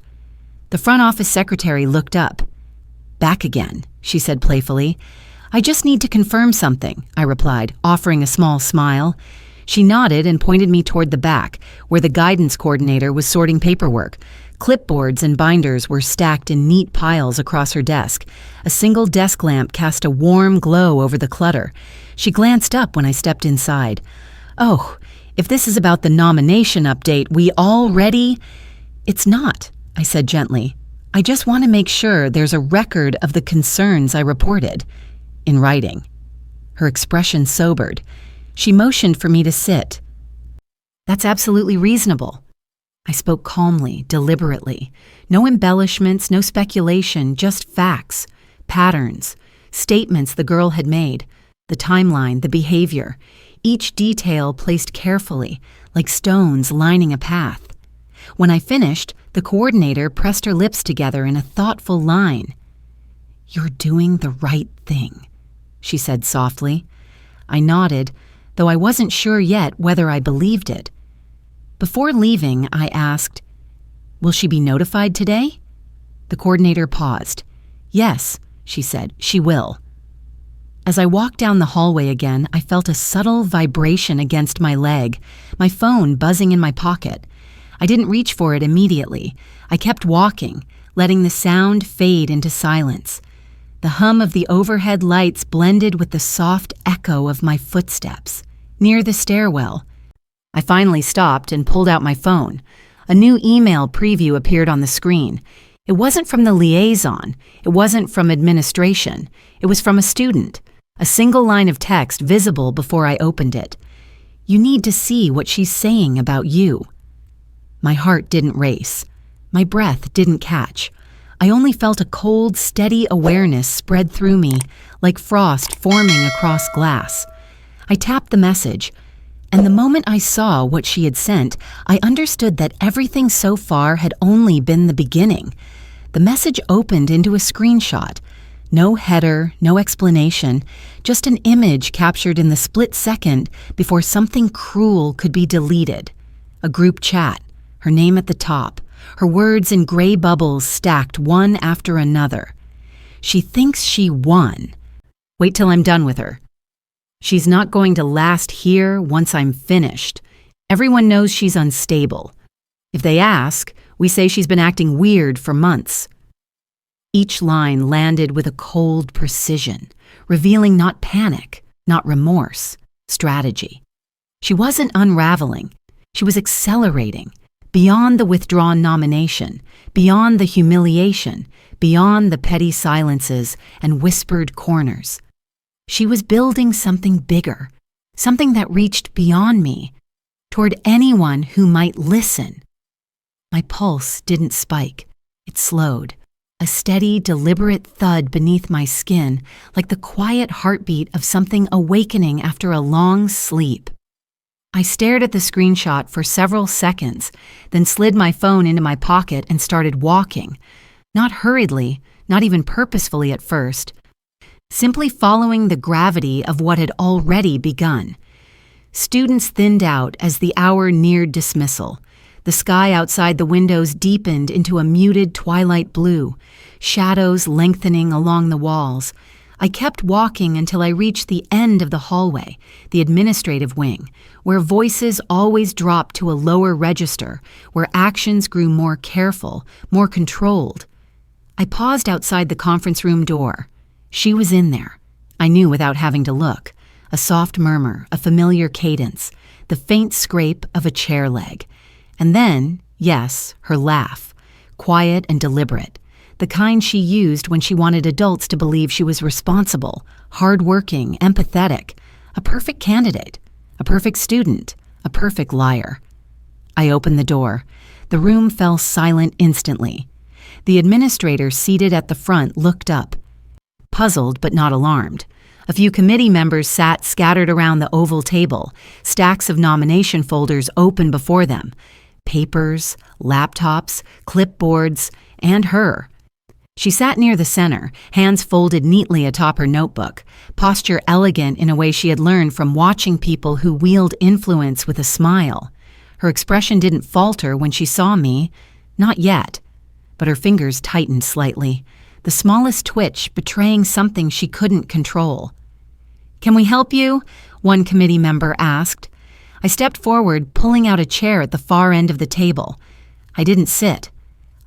S1: The front office secretary looked up. "Back again," she said playfully. "I just need to confirm something," I replied, offering a small smile. She nodded and pointed me toward the back, where the guidance coordinator was sorting paperwork. Clipboards and binders were stacked in neat piles across her desk. A single desk lamp cast a warm glow over the clutter. She glanced up when I stepped inside. "Oh, if this is about the nomination update, we already—" "It's not," I said gently. "I just want to make sure there's a record of the concerns I reported, in writing." Her expression sobered. She motioned for me to sit. "That's absolutely reasonable." I spoke calmly, deliberately. No embellishments, no speculation, just facts, patterns, statements the girl had made, the timeline, the behavior, each detail placed carefully, like stones lining a path. When I finished, the coordinator pressed her lips together in a thoughtful line. "You're doing the right thing," she said softly. I nodded, though I wasn't sure yet whether I believed it. Before leaving, I asked, "Will she be notified today?" The coordinator paused. "Yes," she said, "she will." As I walked down the hallway again, I felt a subtle vibration against my leg, my phone buzzing in my pocket. I didn't reach for it immediately. I kept walking, letting the sound fade into silence. The hum of the overhead lights blended with the soft echo of my footsteps. Near the stairwell, I finally stopped and pulled out my phone. A new email preview appeared on the screen. It wasn't from the liaison. It wasn't from administration. It was from a student. A single line of text visible before I opened it. "You need to see what she's saying about you." My heart didn't race. My breath didn't catch. I only felt a cold, steady awareness spread through me, like frost forming across glass. I tapped the message, and the moment I saw what she had sent, I understood that everything so far had only been the beginning. The message opened into a screenshot. No header, no explanation, just an image captured in the split second before something cruel could be deleted. A group chat, her name at the top, her words in gray bubbles stacked one after another. "She thinks she won. Wait till I'm done with her. She's not going to last here once I'm finished. Everyone knows she's unstable. If they ask, we say she's been acting weird for months." Each line landed with a cold precision, revealing not panic, not remorse, strategy. She wasn't unraveling. She was accelerating, beyond the withdrawn nomination, beyond the humiliation, beyond the petty silences and whispered corners. She was building something bigger, something that reached beyond me, toward anyone who might listen. My pulse didn't spike. It slowed. A steady, deliberate thud beneath my skin, like the quiet heartbeat of something awakening after a long sleep. I stared at the screenshot for several seconds, then slid my phone into my pocket and started walking. Not hurriedly, not even purposefully at first, simply following the gravity of what had already begun. Students thinned out as the hour neared dismissal. The sky outside the windows deepened into a muted twilight blue, shadows lengthening along the walls. I kept walking until I reached the end of the hallway, the administrative wing, where voices always dropped to a lower register, where actions grew more careful, more controlled. I paused outside the conference room door. She was in there. I knew without having to look. A soft murmur, a familiar cadence, the faint scrape of a chair leg. And then, yes, her laugh, quiet and deliberate, the kind she used when she wanted adults to believe she was responsible, hardworking, empathetic, a perfect candidate, a perfect student, a perfect liar. I opened the door. The room fell silent instantly. The administrator seated at the front looked up, puzzled but not alarmed. A few committee members sat scattered around the oval table, stacks of nomination folders open before them. Papers, laptops, clipboards, and her. She sat near the center, hands folded neatly atop her notebook, posture elegant in a way she had learned from watching people who wield influence with a smile. Her expression didn't falter when she saw me, not yet, but her fingers tightened slightly, the smallest twitch betraying something she couldn't control. "Can we help you?" one committee member asked. I stepped forward, pulling out a chair at the far end of the table. I didn't sit.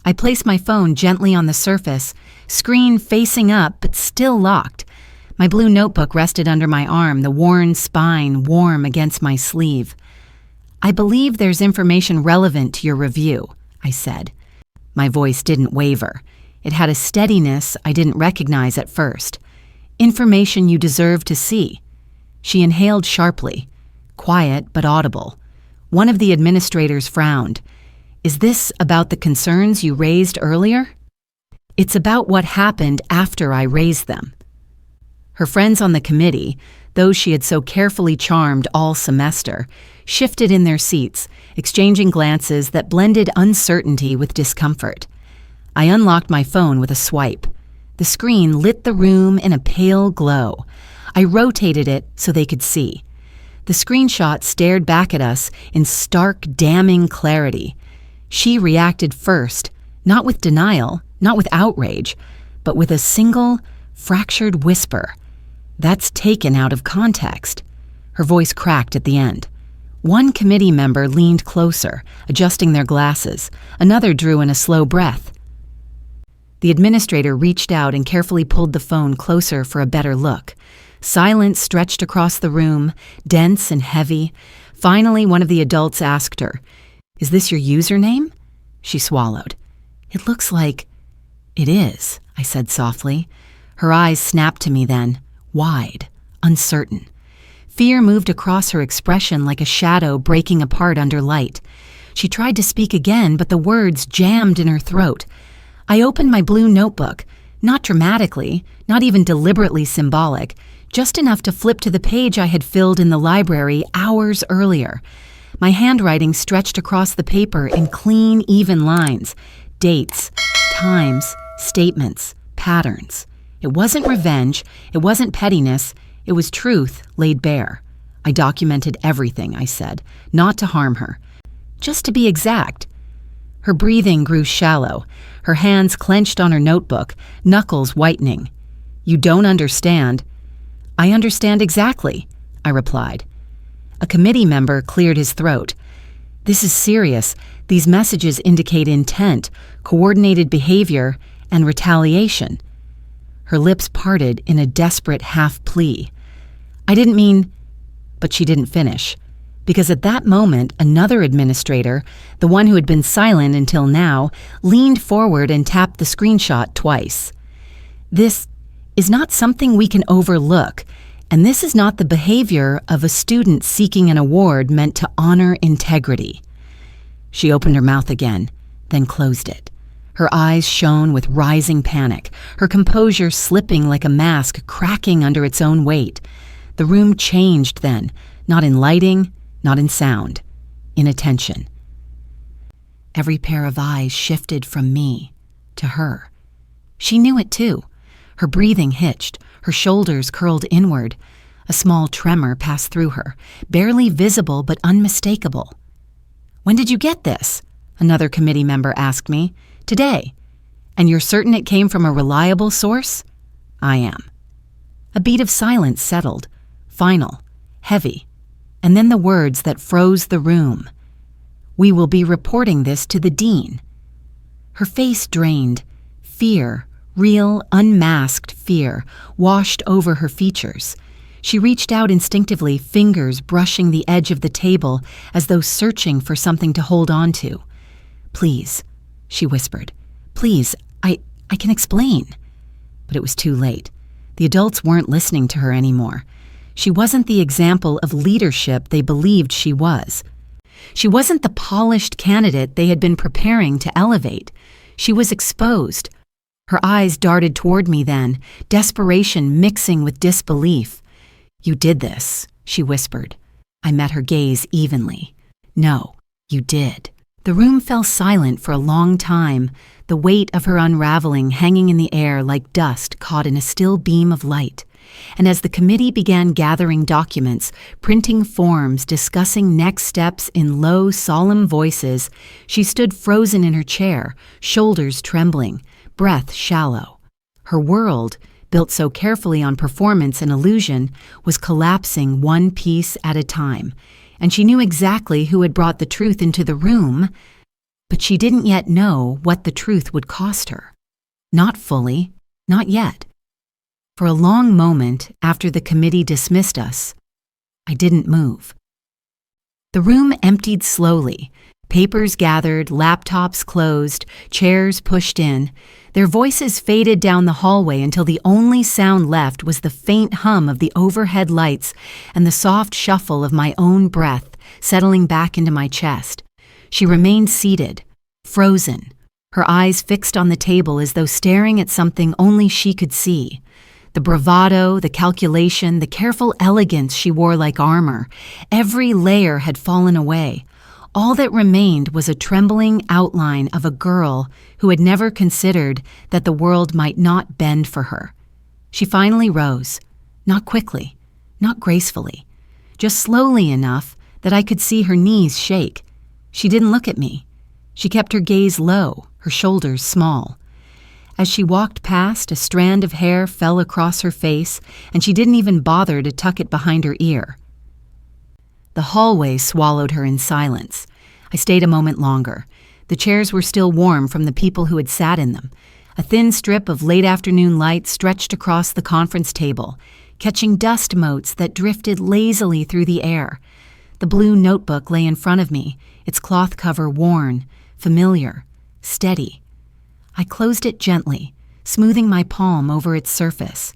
S1: I placed my phone gently on the surface, screen facing up but still locked. My blue notebook rested under my arm, the worn spine warm against my sleeve. "I believe there's information relevant to your review," I said. My voice didn't waver. It had a steadiness I didn't recognize at first. "Information you deserve to see." She inhaled sharply, quiet but audible. One of the administrators frowned. "Is this about the concerns you raised earlier?" "It's about what happened after I raised them." Her friends on the committee, those she had so carefully charmed all semester, shifted in their seats, exchanging glances that blended uncertainty with discomfort. I unlocked my phone with a swipe. The screen lit the room in a pale glow. I rotated it so they could see. The screenshot stared back at us in stark, damning clarity. She reacted first, not with denial, not with outrage, but with a single, fractured whisper. "That's taken out of context." Her voice cracked at the end. One committee member leaned closer, adjusting their glasses. Another drew in a slow breath. The administrator reached out and carefully pulled the phone closer for a better look. Silence stretched across the room, dense and heavy. Finally, one of the adults asked her, "Is this your username?" She swallowed. "It looks like—" "It is," I said softly. Her eyes snapped to me then, wide, uncertain. Fear moved across her expression like a shadow breaking apart under light. She tried to speak again, but the words jammed in her throat. I opened my blue notebook, not dramatically, not even deliberately symbolic, just enough to flip to the page I had filled in the library hours earlier. My handwriting stretched across the paper in clean, even lines. Dates, times, statements, patterns. It wasn't revenge, it wasn't pettiness, it was truth laid bare. I documented everything, I said, not to harm her. Just to be exact. Her breathing grew shallow, her hands clenched on her notebook, knuckles whitening. "You don't understand." "I understand exactly," I replied. A committee member cleared his throat. "This is serious. These messages indicate intent, coordinated behavior, and retaliation." Her lips parted in a desperate half-plea. "I didn't mean—" But she didn't finish, because at that moment another administrator, the one who had been silent until now, leaned forward and tapped the screenshot twice. "This is not something we can overlook, and this is not the behavior of a student seeking an award meant to honor integrity." She opened her mouth again, then closed it. Her eyes shone with rising panic, her composure slipping like a mask cracking under its own weight. The room changed then, not in lighting, not in sound, in attention. Every pair of eyes shifted from me to her. She knew it too. Her breathing hitched, her shoulders curled inward. A small tremor passed through her, barely visible but unmistakable. "When did you get this?" another committee member asked me. "Today. And you're certain it came from a reliable source?" "I am." A beat of silence settled, final, heavy, and then the words that froze the room. "We will be reporting this to the dean." Her face drained. Fear, real, unmasked fear, washed over her features. She reached out instinctively, fingers brushing the edge of the table as though searching for something to hold on to. "Please," she whispered. "Please, I can explain." But it was too late. The adults weren't listening to her anymore. She wasn't the example of leadership they believed she was. She wasn't the polished candidate they had been preparing to elevate. She was exposed. Her eyes darted toward me then, desperation mixing with disbelief. "You did this," she whispered. I met her gaze evenly. "No, you did." The room fell silent for a long time, the weight of her unraveling hanging in the air like dust caught in a still beam of light. And as the committee began gathering documents, printing forms, discussing next steps in low, solemn voices, she stood frozen in her chair, shoulders trembling, breath shallow. Her world, built so carefully on performance and illusion, was collapsing one piece at a time. And she knew exactly who had brought the truth into the room, but she didn't yet know what the truth would cost her. Not fully, not yet. For a long moment after the committee dismissed us, I didn't move. The room emptied slowly, papers gathered, laptops closed, chairs pushed in. Their voices faded down the hallway until the only sound left was the faint hum of the overhead lights and the soft shuffle of my own breath settling back into my chest. She remained seated, frozen, her eyes fixed on the table as though staring at something only she could see. The bravado, the calculation, the careful elegance she wore like armor, every layer had fallen away. All that remained was a trembling outline of a girl who had never considered that the world might not bend for her. She finally rose, not quickly, not gracefully, just slowly enough that I could see her knees shake. She didn't look at me. She kept her gaze low, her shoulders small. As she walked past, a strand of hair fell across her face, and she didn't even bother to tuck it behind her ear. The hallway swallowed her in silence. I stayed a moment longer. The chairs were still warm from the people who had sat in them. A thin strip of late afternoon light stretched across the conference table, catching dust motes that drifted lazily through the air. The blue notebook lay in front of me, its cloth cover worn, familiar, steady. I closed it gently, smoothing my palm over its surface.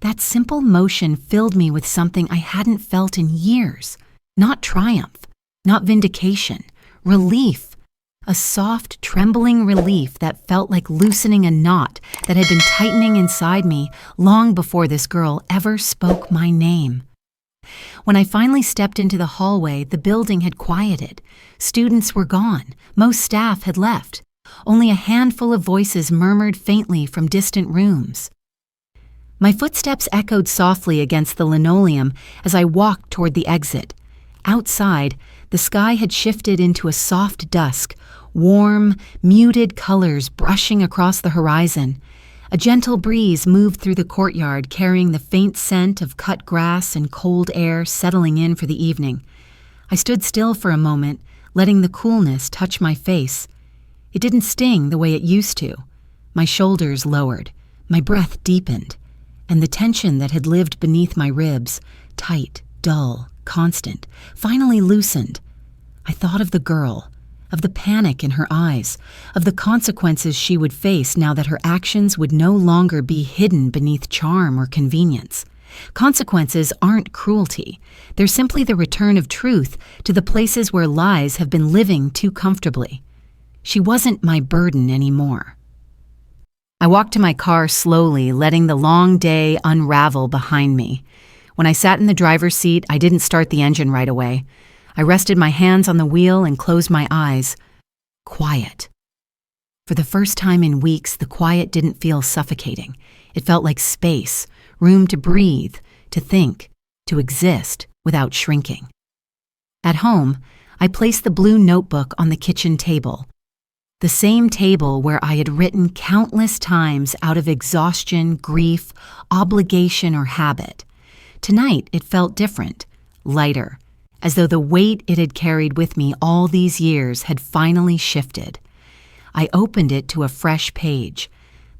S1: That simple motion filled me with something I hadn't felt in years. Not triumph, not vindication, relief. A soft, trembling relief that felt like loosening a knot that had been tightening inside me long before this girl ever spoke my name. When I finally stepped into the hallway, the building had quieted. Students were gone. Most staff had left. Only a handful of voices murmured faintly from distant rooms. My footsteps echoed softly against the linoleum as I walked toward the exit. Outside, the sky had shifted into a soft dusk, warm, muted colors brushing across the horizon. A gentle breeze moved through the courtyard, carrying the faint scent of cut grass and cold air settling in for the evening. I stood still for a moment, letting the coolness touch my face. It didn't sting the way it used to. My shoulders lowered, my breath deepened, and the tension that had lived beneath my ribs, tight, dull, constant, finally loosened. I thought of the girl, of the panic in her eyes, of the consequences she would face now that her actions would no longer be hidden beneath charm or convenience. Consequences aren't cruelty. They're simply the return of truth to the places where lies have been living too comfortably. She wasn't my burden anymore. I walked to my car slowly, letting the long day unravel behind me. When I sat in the driver's seat, I didn't start the engine right away. I rested my hands on the wheel and closed my eyes. Quiet. For the first time in weeks, the quiet didn't feel suffocating. It felt like space, room to breathe, to think, to exist without shrinking. At home, I placed the blue notebook on the kitchen table. The same table where I had written countless times out of exhaustion, grief, obligation, or habit. Tonight, it felt different, lighter, as though the weight it had carried with me all these years had finally shifted. I opened it to a fresh page.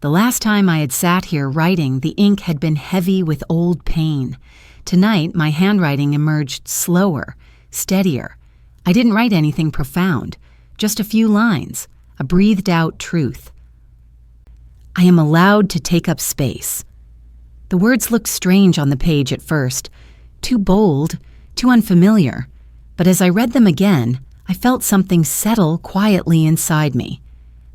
S1: The last time I had sat here writing, the ink had been heavy with old pain. Tonight, my handwriting emerged slower, steadier. I didn't write anything profound, just a few lines, a breathed-out truth. I am allowed to take up space. The words looked strange on the page at first, too bold, too unfamiliar, but as I read them again, I felt something settle quietly inside me.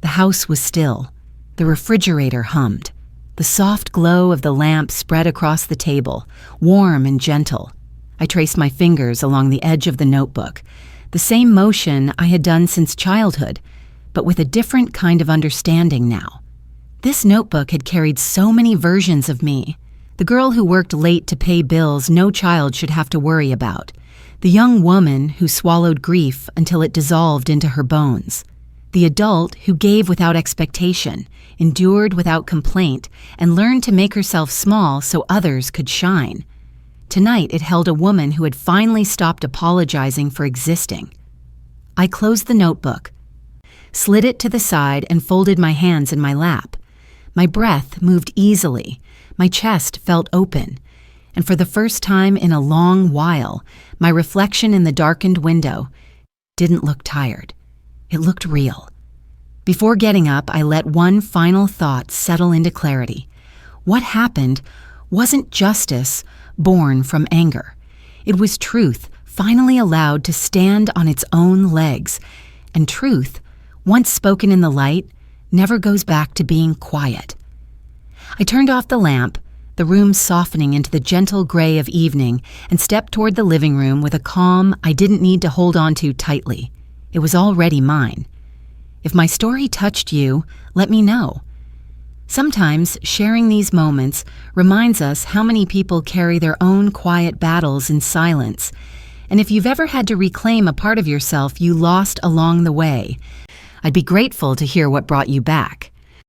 S1: The house was still. The refrigerator hummed. The soft glow of the lamp spread across the table, warm and gentle. I traced my fingers along the edge of the notebook, the same motion I had done since childhood, but with a different kind of understanding now. This notebook had carried so many versions of me. The girl who worked late to pay bills no child should have to worry about. The young woman who swallowed grief until it dissolved into her bones. The adult who gave without expectation, endured without complaint, and learned to make herself small so others could shine. Tonight it held a woman who had finally stopped apologizing for existing. I closed the notebook, slid it to the side, and folded my hands in my lap. My breath moved easily. My chest felt open, and for the first time in a long while, my reflection in the darkened window didn't look tired. It looked real. Before getting up, I let one final thought settle into clarity. What happened wasn't justice born from anger. It was truth finally allowed to stand on its own legs, and truth, once spoken in the light, never goes back to being quiet. I turned off the lamp, the room softening into the gentle gray of evening, and stepped toward the living room with a calm I didn't need to hold on to tightly. It was already mine. If my story touched you, let me know. Sometimes sharing these moments reminds us how many people carry their own quiet battles in silence. And if you've ever had to reclaim a part of yourself you lost along the way, I'd be grateful to hear what brought you back.